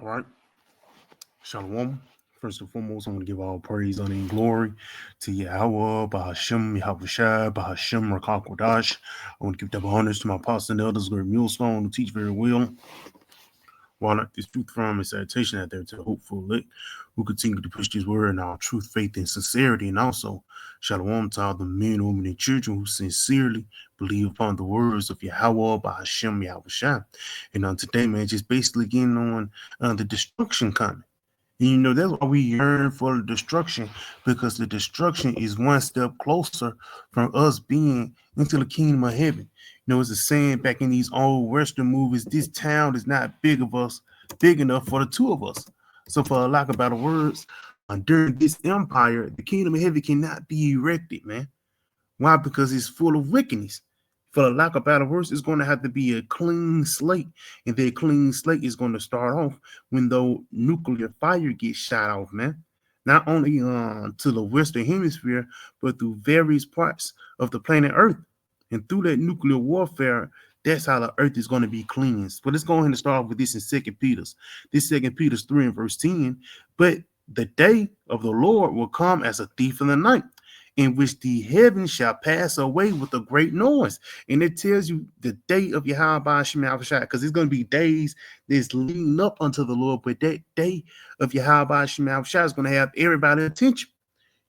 All right. Shalom. First and foremost, I want to give all praise, honor, and glory to Yahweh, Bahashem, Yahushua, Bahashem, Rakakwadash. I want to give double honors to my apostles and elders, Great Millstone, who teach very well. While not this truth from and salutation out there to the hopeful elect who continue to push this word in our truth, faith, and sincerity. And also, shalom to all the men, women, and children who sincerely believe upon the words of Yahweh by Hashem Yahushua. And on today, man, just basically getting on the destruction coming. And that's why we yearn for the destruction, because the destruction is one step closer from us being into the kingdom of heaven. It's a saying back in these old Western movies, this town is not big enough for the two of us. So for a lack of better words, during this empire, the kingdom of heaven cannot be erected, man. Why? Because it's full of wickedness. For the lack of better words, it's going to have to be a clean slate. And that clean slate is going to start off when the nuclear fire gets shot off, man. Not only to the Western Hemisphere, but through various parts of the planet Earth. And through that nuclear warfare, that's how the earth is going to be cleansed. But let's go ahead and start off with this in 2 Peter's. This 2 Peter's 3 and verse 10. But the day of the Lord will come as a thief in the night, in which the heavens shall pass away with a great noise. And it tells you the day of Yahweh Shema, because it's going to be days that's leading up unto the Lord. But that day of Yahweh Shema is going to have everybody's attention.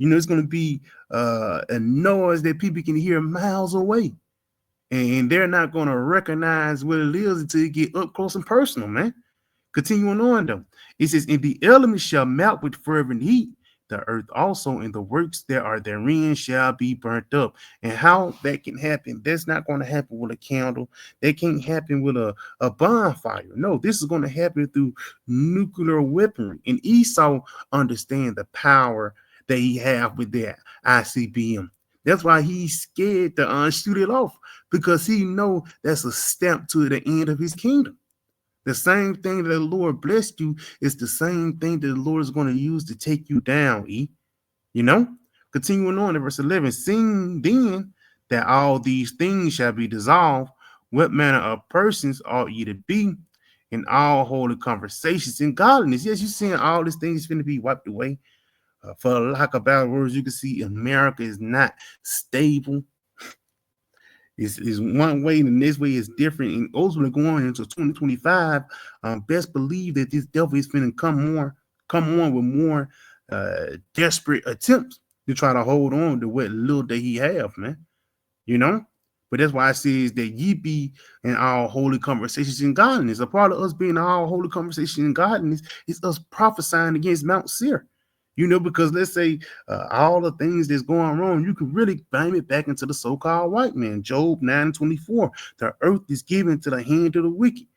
It's going to be a noise that people can hear miles away. And they're not going to recognize what it is until you get up close and personal, man. Continuing on, though. It says, and the elements shall melt with fervent heat. The earth also and the works that are therein shall be burnt up. And how that can happen, that's not going to happen with a candle. That can't happen with a bonfire. No, this is going to happen through nuclear weaponry. And Esau understand the power that he have with that ICBM. That's why he's scared to shoot it off, because he know that's a step to the end of his kingdom. The same thing that the Lord blessed you is the same thing that the Lord is going to use to take you down, Continuing on in verse 11, seeing then that all these things shall be dissolved, what manner of persons ought ye to be in all holy conversations and godliness? Yes, you're seeing all these things going to be wiped away. For lack of better words, you can see America is not stable. Is one way, and this way is different. And ultimately going into 2025, best believe that this devil is going to come on with more desperate attempts to try to hold on to what little that he have, man. But that's why it says that ye be in all holy conversations in godliness. A part of us being in all holy conversations in godliness is us prophesying against Mount Seir. Because let's say all the things that's going wrong, you can really blame it back into the so-called white man. Job 9:24, the earth is given to the hand of the wicked.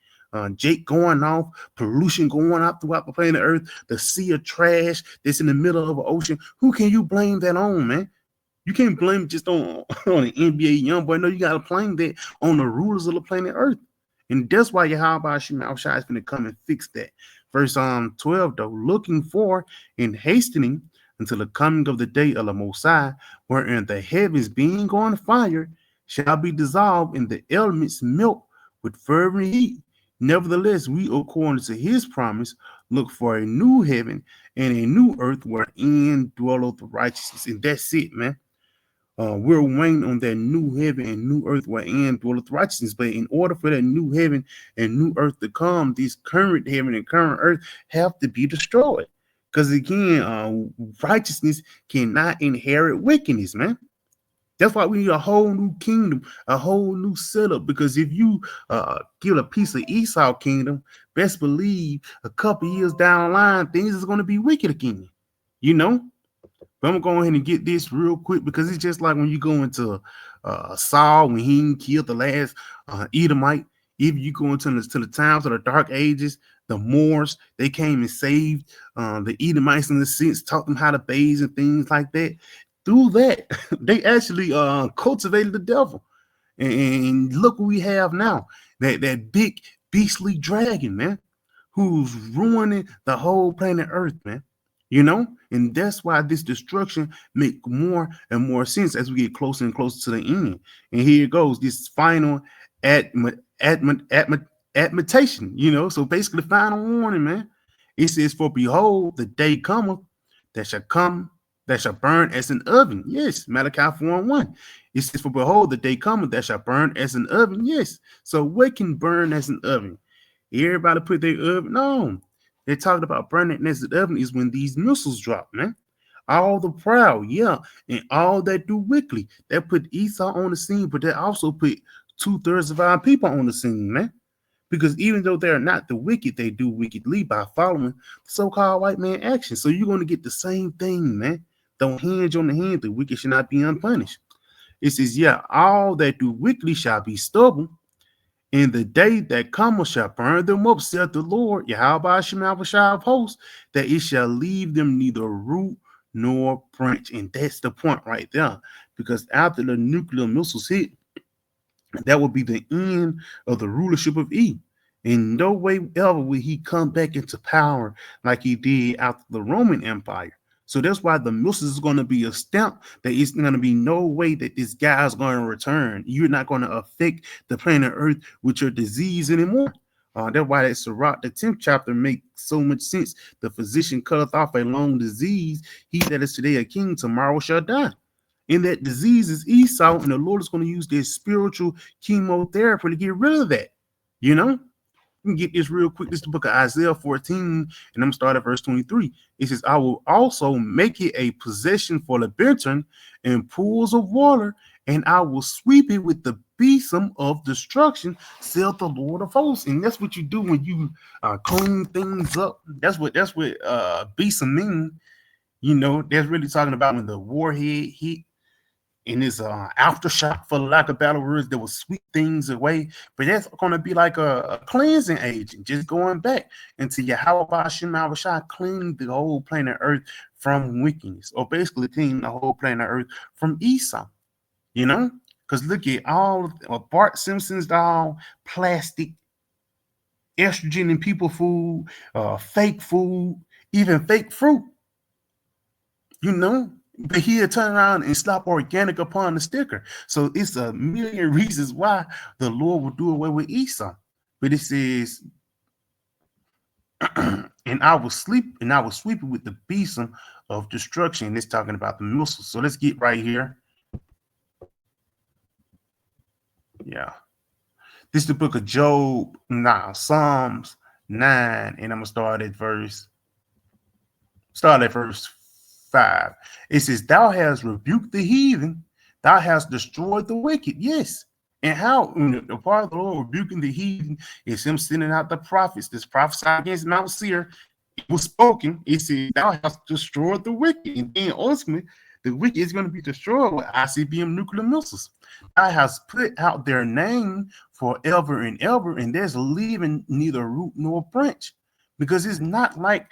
Jake going off, pollution going out throughout the planet Earth, the sea of trash that's in the middle of an ocean. Who can you blame that on, man? You can't blame it just on an NBA young boy. No, you got to blame that on the rulers of the planet Earth. And that's why Yahweh Shema is going to come and fix that. Verse 12, though, looking for and hastening until the coming of the day of the Most High, wherein the heavens being on fire shall be dissolved and the elements melt with fervent heat. Nevertheless, we, according to his promise, look for a new heaven and a new earth wherein dwelleth righteousness. And that's it, man. We're waiting on that new heaven and new earth wherein dwelleth righteousness. But in order for that new heaven and new earth to come, this current heaven and current earth have to be destroyed. Because again, righteousness cannot inherit wickedness, man. That's why we need a whole new kingdom, a whole new setup. Because if you get a piece of Esau kingdom, best believe a couple years down the line, things is going to be wicked again. But I'm going to go ahead and get this real quick, because it's just like when you go into Saul, when he killed the last Edomite. If you go into the times of the dark ages, the Moors, they came and saved the Edomites in the sense, taught them how to bathe and things like that. Through that, they actually cultivated the devil. And look what we have now, that big beastly dragon, man, who's ruining the whole planet Earth, man. And that's why this destruction make more and more sense as we get closer and closer to the end. And here it goes, this final admonition, so basically final warning, man. It says, for behold, the day cometh that shall come, that shall burn as an oven. Yes, Malachi 4:1. It says, for behold, the day cometh that shall burn as an oven. Yes. So what can burn as an oven? Everybody put their oven on. They're talking about burning as an oven is when these missiles drop, man. All the proud, yeah, and all that do wickedly. That put Esau on the scene, but that also put 2/3 of our people on the scene, man. Because even though they're not the wicked, they do wickedly by following so-called white man action. So you're going to get the same thing, man. Don't hinge on the hand. The wicked shall not be unpunished. It says, yeah, all that do wickedly shall be stubble. In the day that cometh shall burn them up, saith the Lord, Yahweh Shemashah of hosts, that it shall leave them neither root nor branch. And that's the point right there. Because after the nuclear missiles hit, that would be the end of the rulership of E. In no way ever will he come back into power like he did after the Roman Empire. So that's why the missiles is going to be a stamp that it's going to be no way that this guy is going to return. You're not going to affect the planet Earth with your disease anymore. That's why that Sirach, the 10th chapter, makes so much sense. The physician cutteth off a long disease. He that is today a king, tomorrow shall die. And that disease is Esau, and the Lord is going to use this spiritual chemotherapy to get rid of that. You know? We can get this real quick. This is the book of Isaiah 14, and I'm going to start at verse 23. It says, I will also make it a possession for the Benton and pools of water, and I will sweep it with the besom of destruction, saith the Lord of hosts. And that's what you do when you clean things up. That's what besom means. You know, that's really talking about when the warhead hit in this aftershock, for lack of better words, that will sweep things away. But that's going to be like a cleansing agent, just going back into Yahweh Shemashah, cleaning the whole planet Earth from wickedness, or basically cleaning the whole planet Earth from Esau. You know, because look at all of Bart Simpson's doll, plastic, estrogen in people food, fake food, even fake fruit. You know, but he'll turn around and slap organic upon the sticker. So it's a million reasons why the Lord will do away with Esau. But it says, and I will sweep it with the besom of destruction. It's talking about the missiles. So let's get right here. Yeah. This is the book of Job, Psalms 9, and I'm gonna start at verse 5. It says, thou hast rebuked the heathen, thou hast destroyed the wicked. Yes. And how the part of the Lord rebuking the heathen is him sending out the prophets. This prophesy against Mount Seir. It was spoken. It said, thou hast destroyed the wicked. And then ultimately, the wicked is going to be destroyed with ICBM nuclear missiles. Thou hast put out their name forever and ever, and there's leaving neither root nor branch. Because it's not like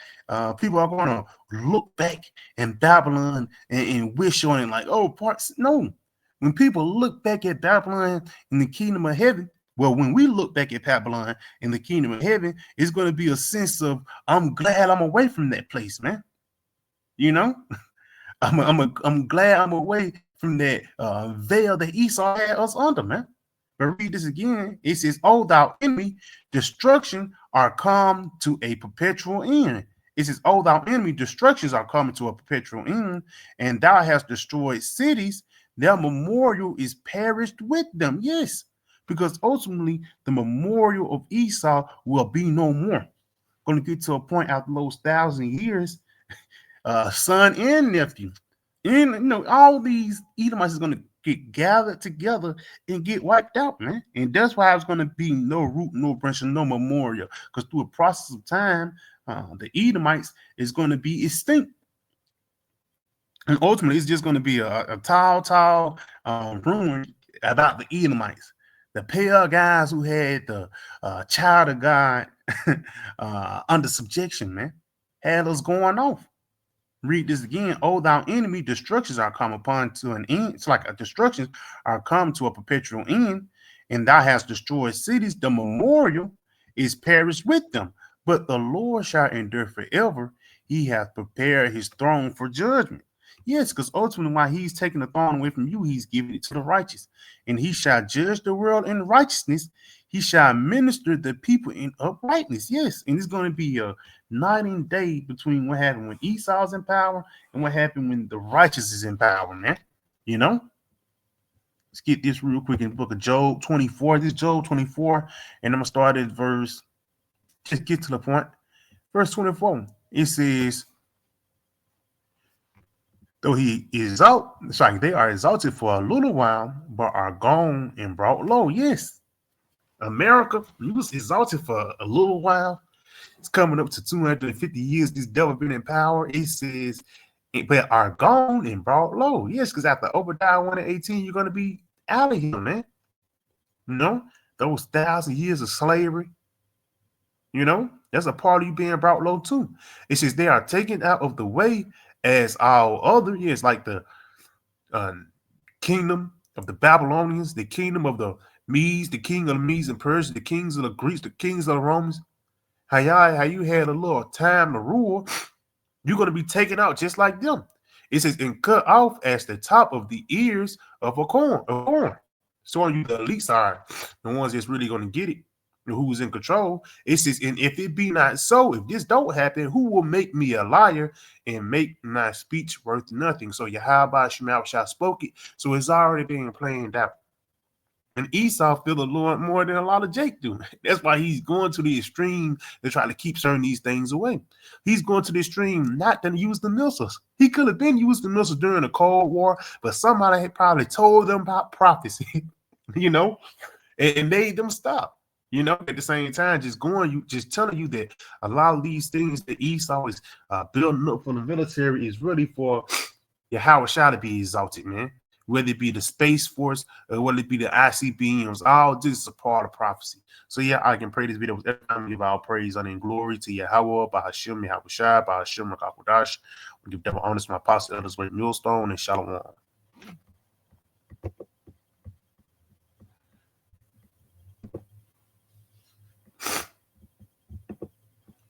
people are going to look back in Babylon and wish on it like, oh, parts. No. When people look back at Babylon in the kingdom of heaven, well, when we look back at Babylon in the kingdom of heaven, it's going to be a sense of, I'm glad I'm away from that place, man. You know, I'm glad I'm away from that veil that Esau had us under, man. But read this again. It says, "O thou enemy, destruction are come to a perpetual end." It says, "O thou enemy, destructions are coming to a perpetual end, and thou hast destroyed cities. Their memorial is perished with them." Yes, because ultimately the memorial of Esau will be no more. Going to get to a point after those 1,000 years, son and nephew, and all these Edomites is going to get gathered together and get wiped out, man. And that's why it's going to be no root, no branch, and no memorial. Because through a process of time, the Edomites is going to be extinct. And ultimately, it's just going to be a tall rumor about the Edomites, the pale guys who had the child of God under subjection, man, had us going off. Read this again. "O thou enemy, destructions are come upon to an end." It's like a destructions are come to a perpetual end, and thou hast destroyed cities. The memorial is perished with them, but the Lord shall endure forever. He hath prepared his throne for judgment. Yes, because ultimately, while he's taking the throne away from you, he's giving it to the righteous, and he shall judge the world in righteousness. He shall minister the people in uprightness. Yes, and it's going to be a night and day between what happened when Esau's in power and what happened when the righteous is in power, man. You know? Let's get this real quick in the book of Job 24. This is Job 24, and I'm going to start at verse, just get to the point. Verse 24, it says, though they are exalted for a little while, but are gone and brought low. Yes, America, you was exalted for a little while. It's coming up to 250 years. This devil been in power. It says, but are gone and brought low. Yes, because after Obadiah 1 and 18, you're going to be out of here, man. You know, those 1,000 years of slavery, you know, that's a part of you being brought low too. It says they are taken out of the way as all other years, like the kingdom of the Babylonians, the kingdom of the Medes, the king of the Medes and Persia, the kings of the Greeks, the kings of the Romans. How you had a little time to rule, you're going to be taken out just like them. It says, and cut off as the top of the ears of a corn. So you the elites are the ones that's really going to get it, who's in control. It says, and if it be not so, if this don't happen, who will make me a liar and make my speech worth nothing? So Yahweh Shemel spoke it. So it's already being planned out. And Esau feel the Lord more than a lot of Jake do. That's why he's going to the extreme to try to keep certain these things away. He's going to the extreme not to use the missiles. He could have been using the missiles during the Cold War, but somebody had probably told them about prophecy, you know, and made them stop. You know, at the same time, just telling you that a lot of these things that Esau is building up for the military is really for Yahweh Shah to be exalted, man. Whether it be the Space Force or whether it be the ICBMs, all this is a part of prophecy. So yeah, I can pray this video every time we give our praise, honor, and glory to Yahweh, by Hashem, Yahweh Shai, by Hashem, Rakakodash. We give devil honor to my apostle, elders, great millstone, and shalom.